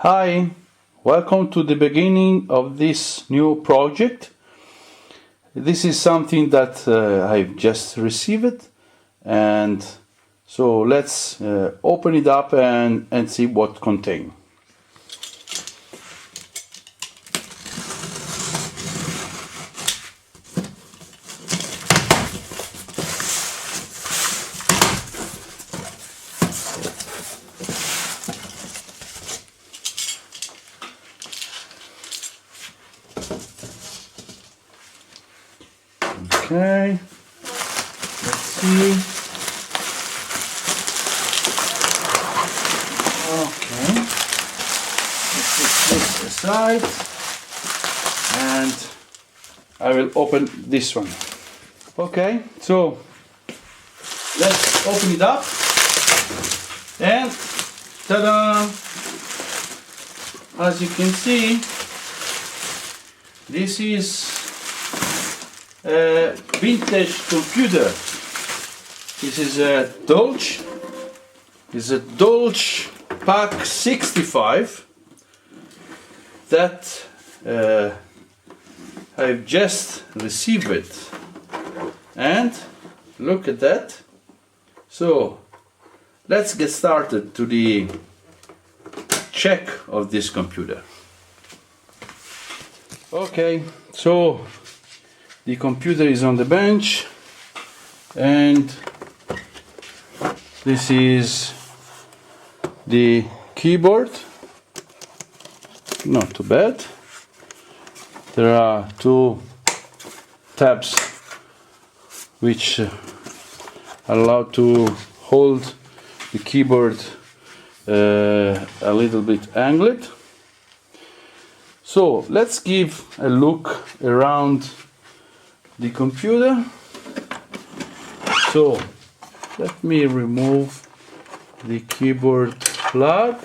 Hi, welcome to the beginning of this new project. This is something that I've just received, and so let's open it up and see what contains. Okay, let's see. Okay, let's put this aside and I will open this one. Okay, so let's open it up and ta-da! As you can see, this is a vintage computer. This is a DOLCH. It's a DOLCH PAC65 that I've just received it. And look at that. So let's get started to the check of this computer. Okay, so the computer is on the bench, and this is the keyboard. Not too bad. There are two tabs which allow to hold the keyboard a little bit angled. So let's give a look around the computer. So let me remove the keyboard plug,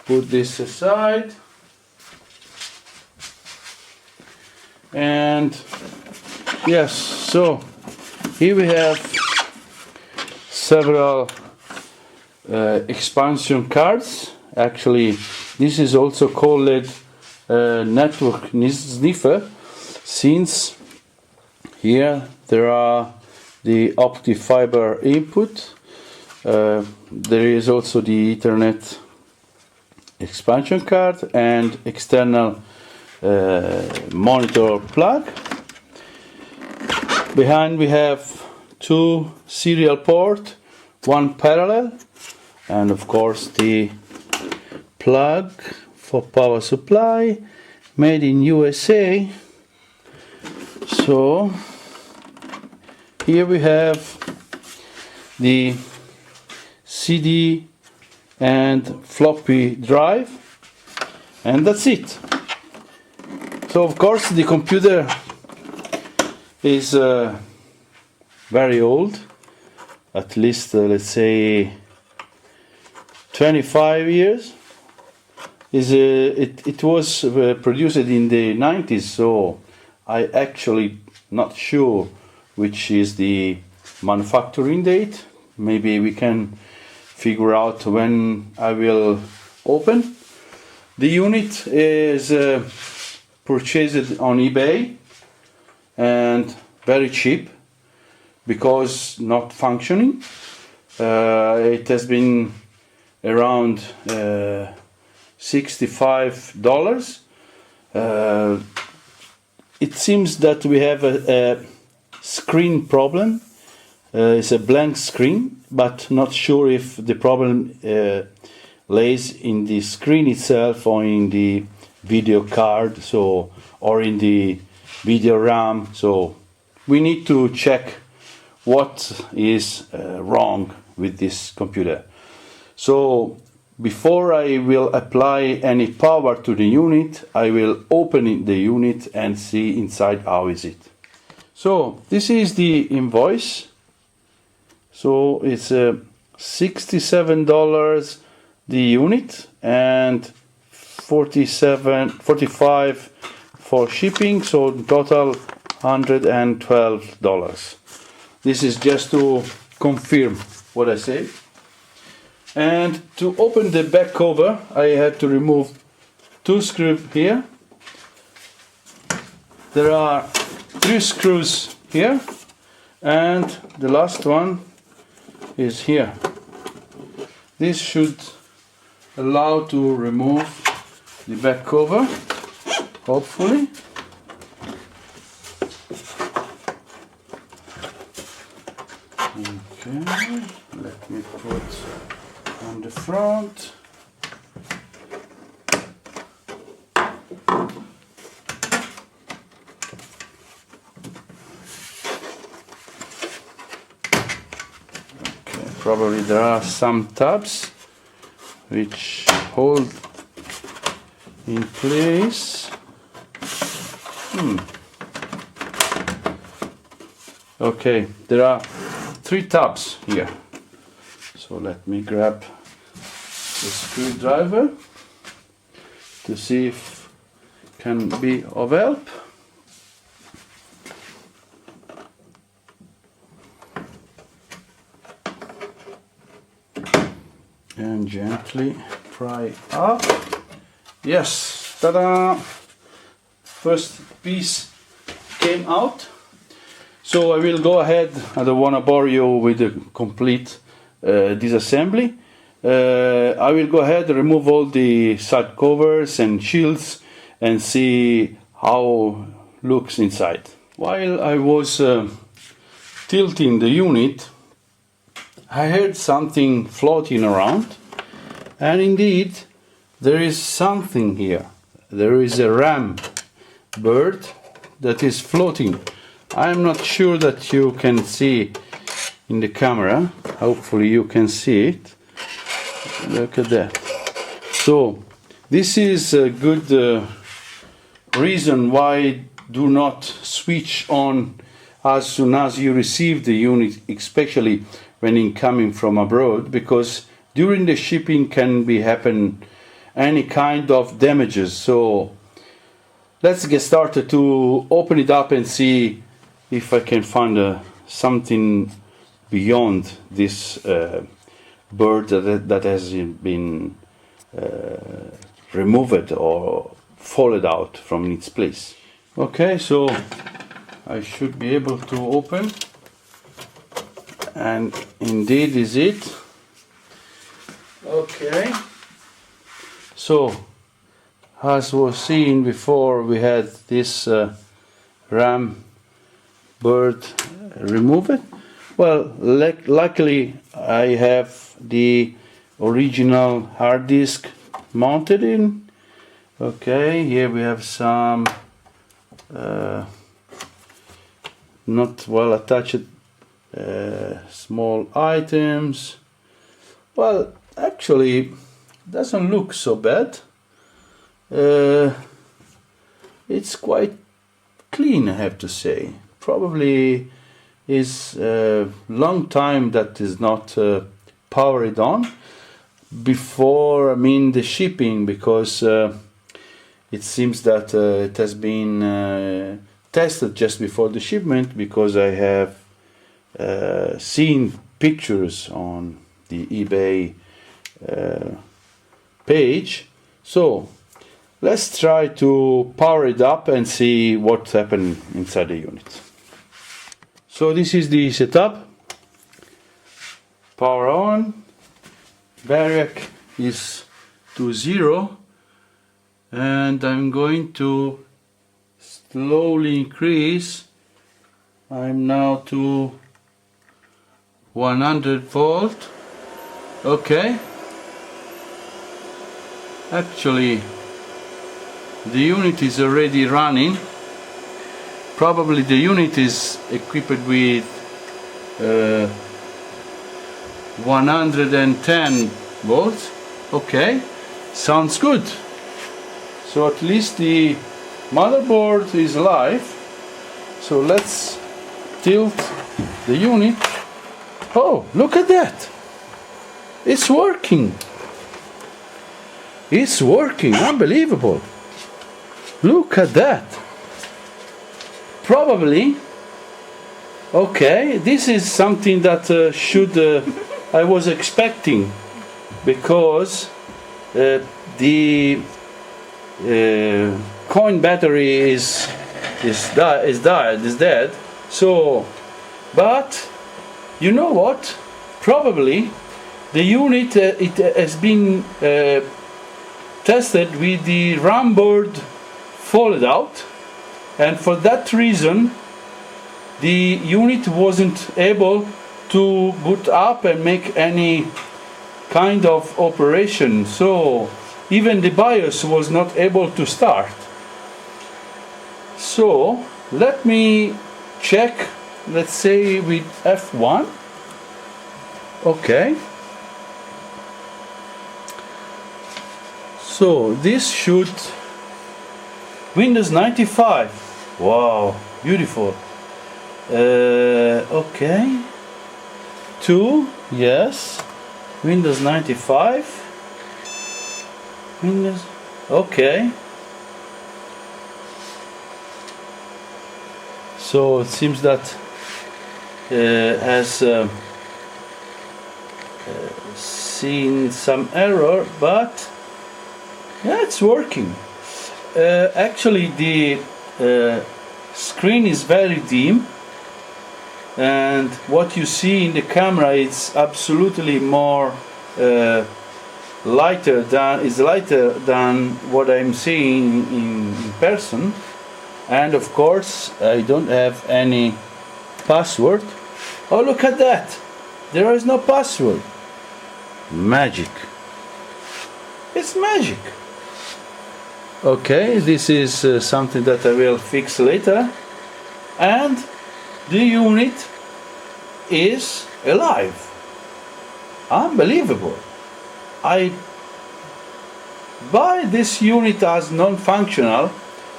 put this aside, and yes, so here we have several expansion cards. Actually, this is also called network sniffer, since here there are the optic fiber input. There is also the Ethernet expansion card and external monitor plug. Behind we have two serial ports, one parallel, and of course the plug for power supply, made in USA. So here we have the CD and floppy drive, and that's it. So of course the computer is very old, at least let's say 25 years. It was produced in the 90s, so I actually not sure which is the manufacturing date. Maybe we can figure out when I will open. The unit is purchased on eBay and very cheap because not functioning. It has been around $65. It seems that we have a screen problem. It's a blank screen, but not sure if the problem lays in the screen itself or in the video card, so or in the video RAM. So we need to check what is wrong with this computer. So before I will apply any power to the unit, I will open the unit and see inside how is it. So this is the invoice. So it's $67 the unit and $45 for shipping, so in total $112. This is just to confirm what I say. And to open the back cover, I had to remove 2 screws here. There are 3 screws here, and the last one is here. This should allow to remove the back cover, hopefully. Okay, let me put on the front. Probably there are some tabs which hold in place. Okay, there are 3 tabs here. So let me grab the screwdriver to see if it can be of help. And gently pry up. Yes, ta-da! First piece came out. So I will go ahead. I don't want to bore you with the complete disassembly. I will go ahead and remove all the side covers and shields and see how it looks inside. While I was tilting the unit, I heard something floating around, and indeed there is something here. There is a ram bird that is floating. I'm not sure that you can see in the camera. Hopefully you can see it. Look at that. So this is a good reason why do not switch on as soon as you receive the unit, especially when incoming from abroad, because during the shipping can be happen any kind of damages. So let's get started to open it up and see if I can find something beyond this bird that has been removed or folded out from its place. Okay, so I should be able to open, and indeed is it. Okay, so as was seen before, we had this ram bird removed. Well, luckily I have the original hard disk mounted in. Okay, here we have some not well attached small items. Well, actually doesn't look so bad. It's quite clean, I have to say. Probably is a long time that is not powered on before, I mean, the shipping, because it seems that it has been tested just before the shipment, because I have seen pictures on the eBay page. So let's try to power it up and see what's happening inside the unit. So this is the setup. Power on. Variac is to 0, and I'm going to slowly increase. I'm now to 100 volt. Okay. Actually, the unit is already running. Probably the unit is equipped with 110 volts. Okay, sounds good. So at least the motherboard is alive. So let's tilt the unit. Oh, look at that! It's working! It's working! Unbelievable! Look at that! Probably, okay, this is something that I was expecting. because the coin battery is dead. So, but you know what? Probably the unit it has been tested with the RAM board folded out, and for that reason the unit wasn't able to boot up and make any kind of operation. So even the BIOS was not able to start. So let me check, let's say with F1. Okay. So this should Windows 95. Wow, beautiful. Okay. 2, yes. Windows 95. Windows. Okay. So it seems that has seen some error, but yeah, it's working. Actually, the screen is very dim, and what you see in the camera is absolutely more lighter than what I'm seeing in person. And of course, I don't have any password. Oh, look at that! There is no password. Magic. It's magic. Okay, this is something that I will fix later. And the unit is alive. Unbelievable. I buy this unit as non-functional,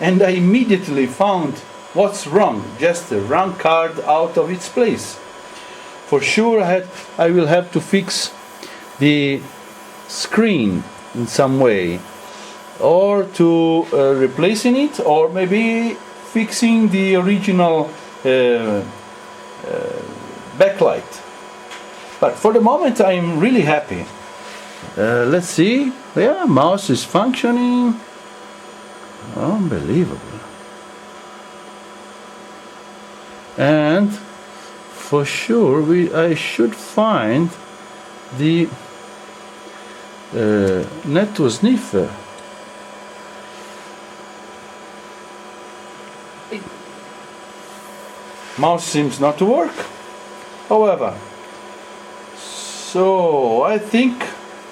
and I immediately found what's wrong. Just the RAM card out of its place. For sure I will have to fix the screen in some way, or to replacing it, or maybe fixing the original backlight. But for the moment I'm really happy. Let's see. Yeah, mouse is functioning. Unbelievable. And for sure I should find the network sniffer. Mouse seems not to work. However, so I think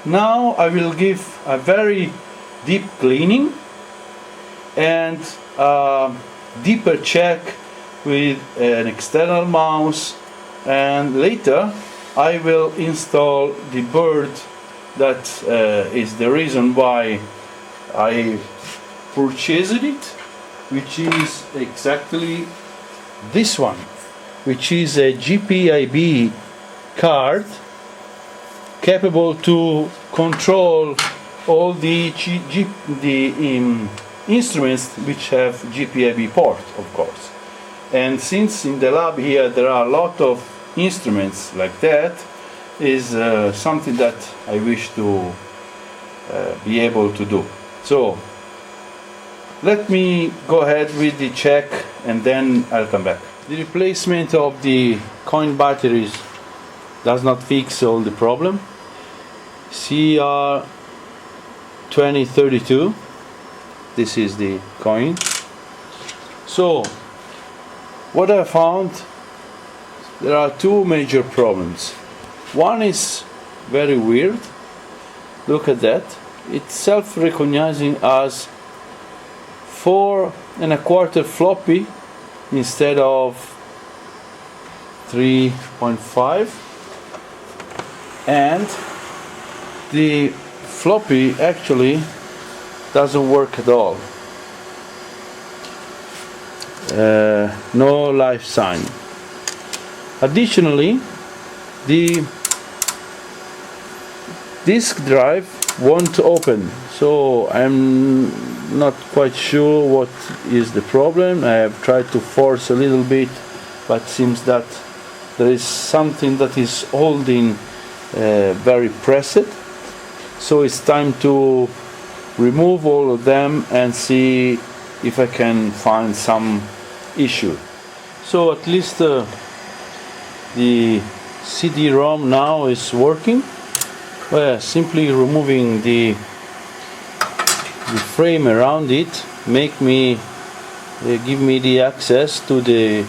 now I will give a very deep cleaning and a deeper check with an external mouse, and later I will install the board that is the reason why I purchased it, which is exactly this one, which is a GPIB card capable to control all the instruments which have GPIB port, of course. And since in the lab here there are a lot of instruments like that, is something that I wish to be able to do. So let me go ahead with the check and then I'll come back. The replacement of the coin batteries does not fix all the problem. CR2032, this is the coin. So what I found, there are two major problems. One is very weird. Look at that. It's self-recognizing as 4 1/4 floppy instead of 3.5, and the floppy actually doesn't work at all. No live sign. Additionally, the disk drive won't open, so I'm not quite sure what is the problem. I have tried to force a little bit, but seems that there is something that is holding very pressed, So it's time to remove all of them and see if I can find some issue. So at least the CD-ROM now is working. Well, simply removing the frame around it give me the access to the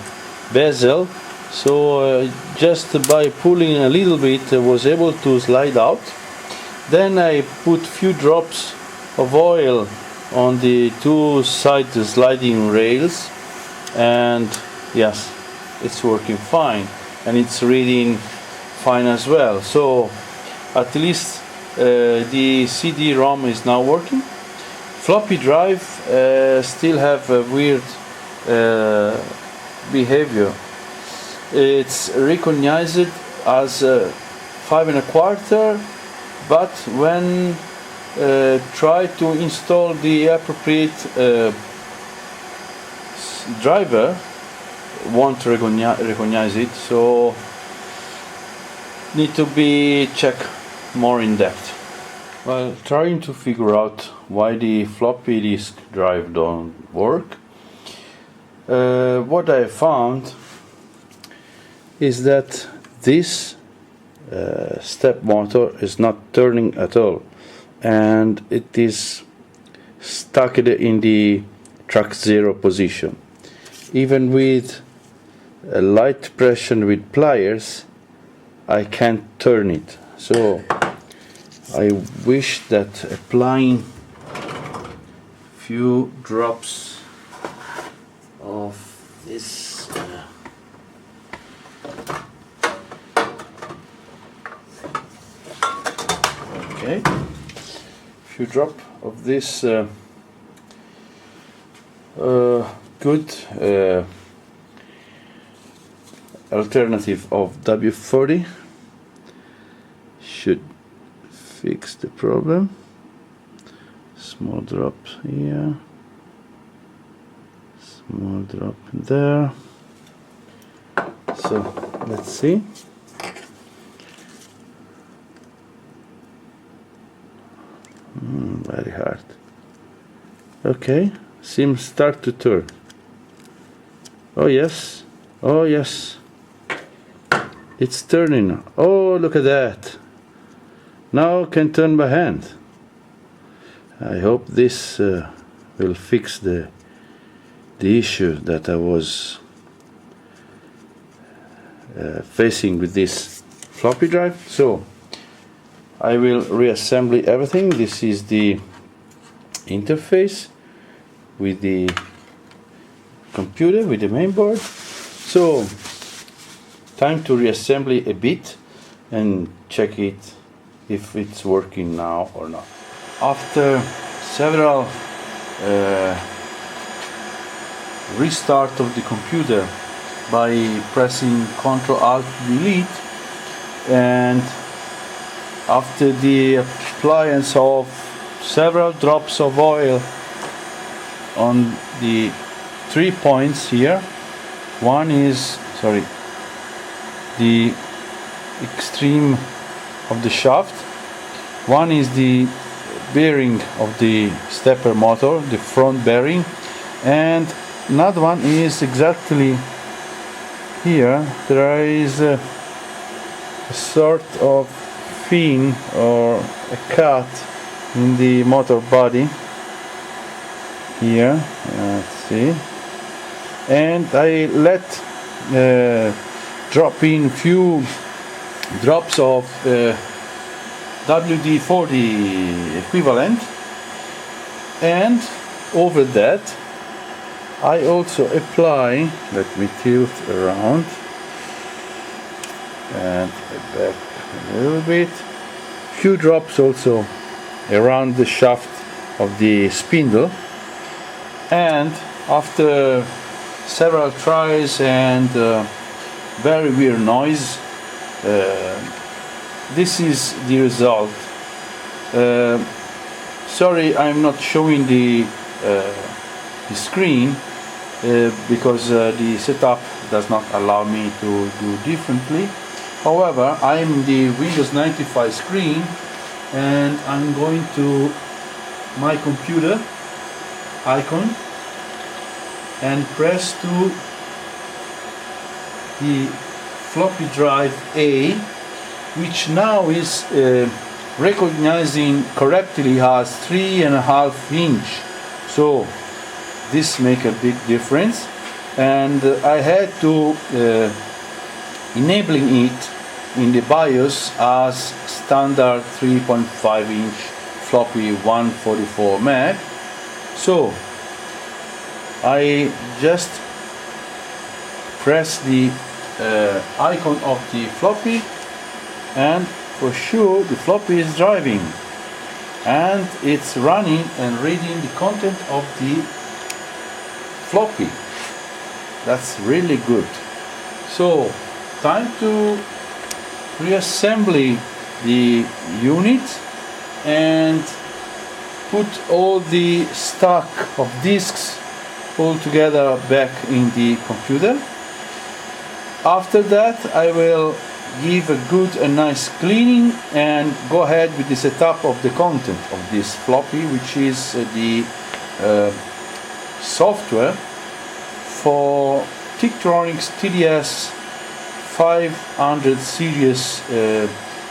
bezel. So just by pulling a little bit, I was able to slide out. Then I put few drops of oil on the two side sliding rails, and yes, it's working fine, and it's reading fine as well. So at least the CD-ROM is now working. Floppy drive still have a weird behavior. It's recognized as 5 1/4, but when try to install the appropriate driver, won't recognize it, so need to be checked more in depth. While trying to figure out why the floppy disk drive don't work, what I found is that this step motor is not turning at all, and it is stuck in the track 0 position. Even with a light pressure with pliers, I can't turn it. So I wish that applying few drops of this few drop of this good alternative of W40 should fix the problem. Small drop here, small drop there. So let's see. Very hard. Okay, seems start to turn. Oh yes, oh yes, it's turning. Oh, look at that. Now I can turn by hand. I hope this will fix the issue that I was facing with this floppy drive. So I will reassemble everything. This is the interface with the computer, with the main board. So time to reassemble a bit and check it if it's working now or not. After several restart of the computer by pressing Ctrl-Alt-Delete, and after the appliance of several drops of oil on the 3 points here, one is the extreme of the shaft, one is the bearing of the stepper motor, the front bearing, and another one is exactly here. There is a sort of fin or a cut in the motor body here. Let's see, and I let drop in few drops of WD-40 equivalent, and over that I also apply, let me tilt around and back a little bit, few drops also around the shaft of the spindle. And after several tries and very weird noise, this is the result. Sorry, I'm not showing the screen because the setup does not allow me to do differently. However, I'm the Windows 95 screen, and I'm going to my computer icon and press to the floppy drive A, which now is recognizing correctly as 3.5 inch. So this make a big difference, and I had to enabling it in the BIOS as standard 3.5 inch floppy 144 meg. So I just press the icon of the floppy, and for sure the floppy is driving and it's running and reading the content of the floppy. That's really good. So time to reassemble the unit and put all the stack of disks all together back in the computer. After that I will give a good and nice cleaning and go ahead with the setup of the content of this floppy, which is the software for Tektronix TDS 500 series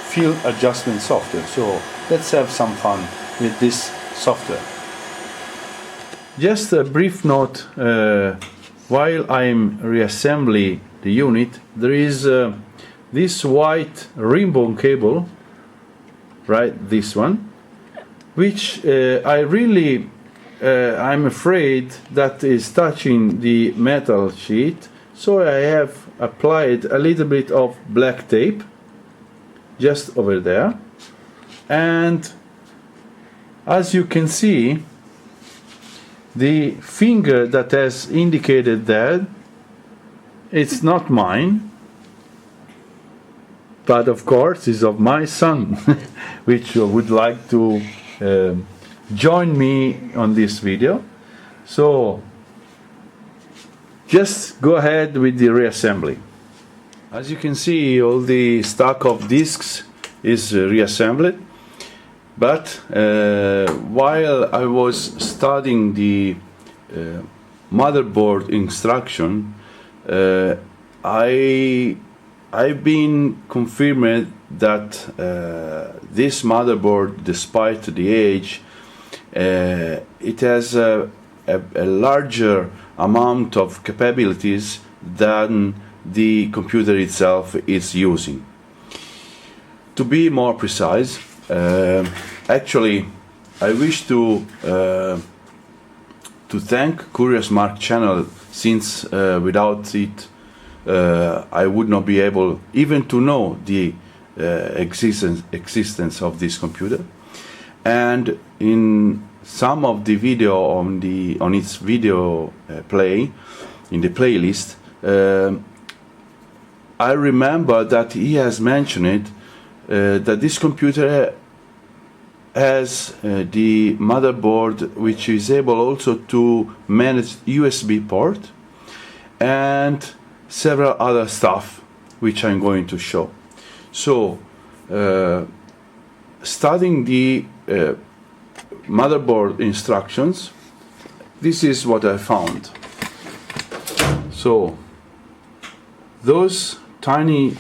field adjustment software. So let's have some fun with this software. Just a brief note, while I'm reassembling the unit, there is this white ribbon cable, right, this one, which I'm afraid that is touching the metal sheet, so I have applied a little bit of black tape just over there, and as you can see, the finger that has indicated that it's not mine, but of course is of my son, which would like to join me on this video. So just go ahead with the reassembly. As you can see, all the stack of discs is reassembled, but while I was studying the motherboard instruction, I've been confirmed that this motherboard, despite the age, it has a larger amount of capabilities than the computer itself is using. To be more precise, actually I wish to thank Curious Mark channel, since without it I would not be able even to know the existence of this computer. And in some of the video on its video play in the playlist, I remember that he has mentioned that this computer has the motherboard which is able also to manage USB port and several other stuff which I'm going to show. So studying the motherboard instructions, this is what I found. So those tiny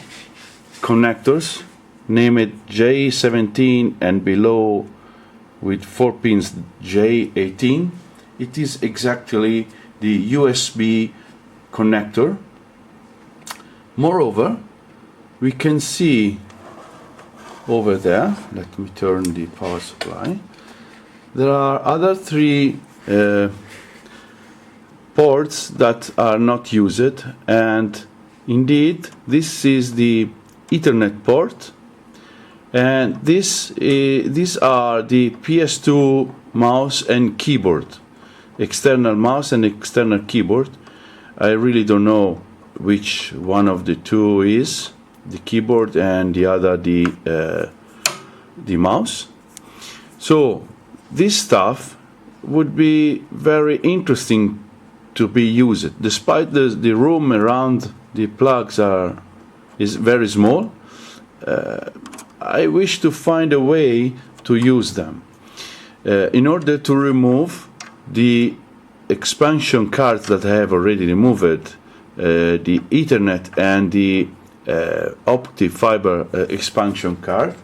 connectors, named J17 and below with 4 pins J18, it is exactly the USB connector. Moreover, we can see over there, let me turn the power supply, there are other 3 ports that are not used, and indeed this is the Ethernet port, and these are the PS2 mouse and keyboard, external mouse and external keyboard. I really don't know which one of the two is the keyboard and the other the mouse. So this stuff would be very interesting to be used, despite the room around the plugs is very small. I wish to find a way to use them. In order to remove the expansion cards that I have already removed, the Ethernet and the optic fiber expansion card,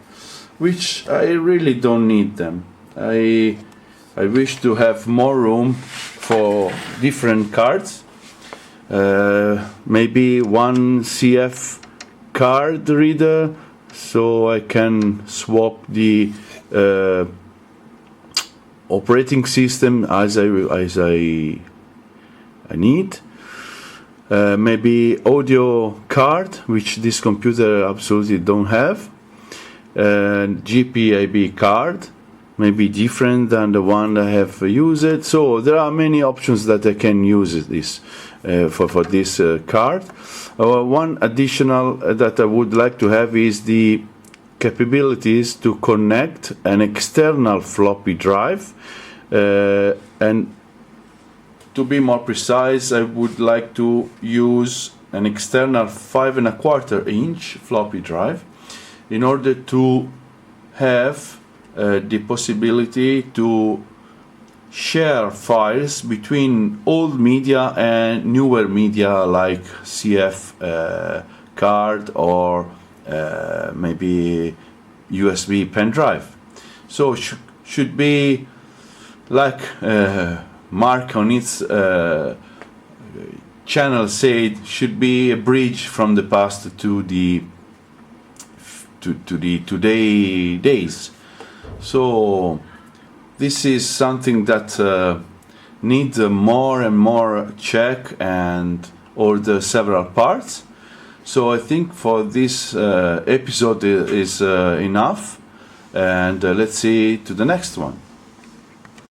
which I really don't need them. I wish to have more room for different cards. Maybe one CF card reader, so I can swap the operating system as I need. Maybe audio card, which this computer absolutely don't have. GPIB card, maybe different than the one I have used. So there are many options that I can use this for this card. One additional that I would like to have is the capabilities to connect an external floppy drive, and to be more precise, I would like to use an external 5¼ inch floppy drive in order to have the possibility to share files between old media and newer media like CF card or maybe USB pen drive. So should be like Mark on its channel said, should be a bridge from the past to the today days. So this is something that needs more and more check and order several parts. So I think for this episode is enough, and let's see to the next one.